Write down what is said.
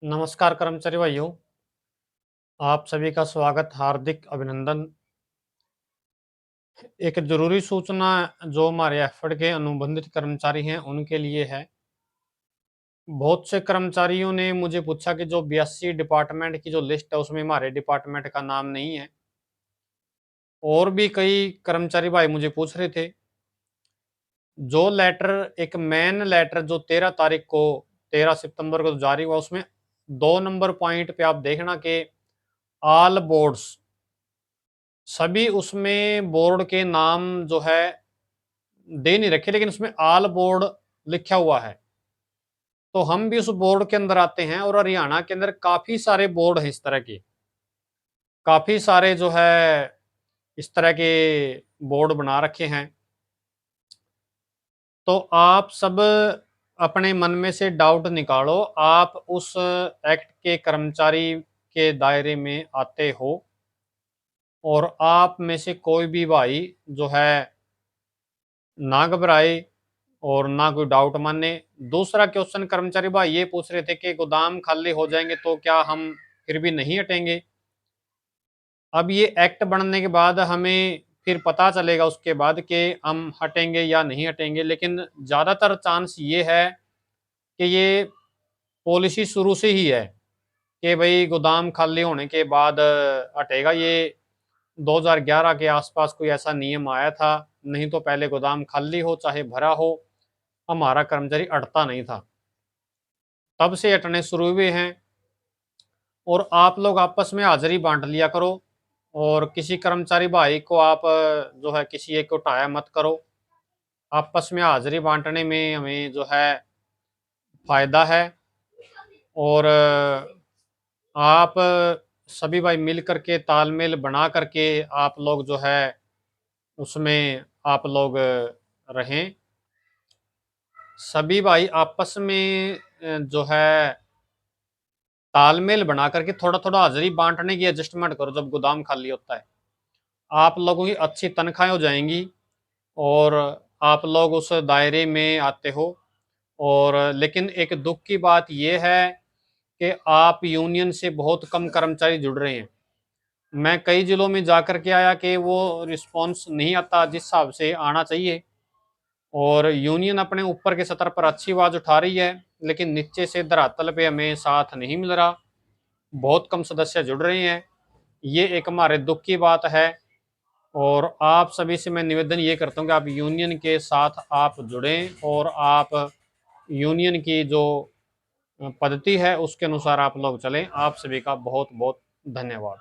नमस्कार कर्मचारी भाइयों, आप सभी का स्वागत, हार्दिक अभिनंदन। एक ज़रूरी सूचना जो हमारे एफर्ड के अनुबंधित कर्मचारी हैं, उनके लिए है। बहुत से कर्मचारियों ने मुझे पूछा कि जो 82 डिपार्टमेंट की जो लिस्ट है, उसमें हमारे डिपार्टमेंट का नाम नहीं है। और भी कई कर्मचारी भाई मुझे पूछ रहे थे। जो लेटर एक मेन लेटर जो 13 तारीख को 13 सितंबर को जारी हुआ, उसमें 2 नंबर पॉइंट पे आप देखना कि ऑल बोर्ड्स सभी उसमें बोर्ड के नाम जो है दे नहीं रखे, लेकिन उसमें ऑल बोर्ड लिखा हुआ है। तो हम भी उस बोर्ड के अंदर आते हैं और हरियाणा के अंदर काफी सारे बोर्ड हैं इस तरह के। काफी सारे जो है इस तरह के बोर्ड बना रखे हैं। तो आप सब अपने मन में से डाउट निकालो, आप उस एक्ट के कर्मचारी के दायरे में आते हो और आप में से कोई भी भाई जो है ना घबराए और ना कोई डाउट माने। दूसरा क्वेश्चन कर्मचारी भाई ये पूछ रहे थे कि गोदाम खाली हो जाएंगे तो क्या हम फिर भी नहीं हटेंगे। अब ये एक्ट बनने के बाद हमें फिर पता चलेगा उसके बाद कि हम हटेंगे या नहीं हटेंगे, लेकिन ज़्यादातर चांस ये है कि ये पॉलिसी शुरू से ही है कि भाई गोदाम खाली होने के बाद हटेगा। ये 2011 के आसपास कोई ऐसा नियम आया था, नहीं तो पहले गोदाम खाली हो चाहे भरा हो, हमारा कर्मचारी अटता नहीं था। तब से हटने शुरू हुए हैं। और आप लोग आपस में हाजिरी बांट लिया करो और किसी कर्मचारी भाई को आप जो है किसी एक को टाया मत करो। आपस में हाजिरी बांटने में हमें जो है फायदा है। और आप सभी भाई मिल करके तालमेल बना करके आप लोग जो है उसमें आप लोग रहें। सभी भाई आपस में जो है तालमेल बना करके थोड़ा थोड़ा हाजिरी बांटने की एडजस्टमेंट करो। जब गोदाम खाली होता है आप लोगों की अच्छी तनख्वाहें हो जाएंगी और आप लोग उस दायरे में आते हो। और लेकिन एक दुख की बात यह है कि आप यूनियन से बहुत कम कर्मचारी जुड़ रहे हैं। मैं कई जिलों में जाकर के आया कि वो रिस्पॉन्स नहीं आता जिस हिसाब से आना चाहिए। और यूनियन अपने ऊपर के सतर पर अच्छी आवाज उठा रही है, लेकिन नीचे से धरातल पे हमें साथ नहीं मिल रहा। बहुत कम सदस्य जुड़ रहे हैं। ये एक हमारे दुख की बात है। और आप सभी से मैं निवेदन ये करता हूँ कि आप यूनियन के साथ आप जुड़ें और आप यूनियन की जो पद्धति है उसके अनुसार आप लोग चलें। आप सभी का बहुत बहुत धन्यवाद।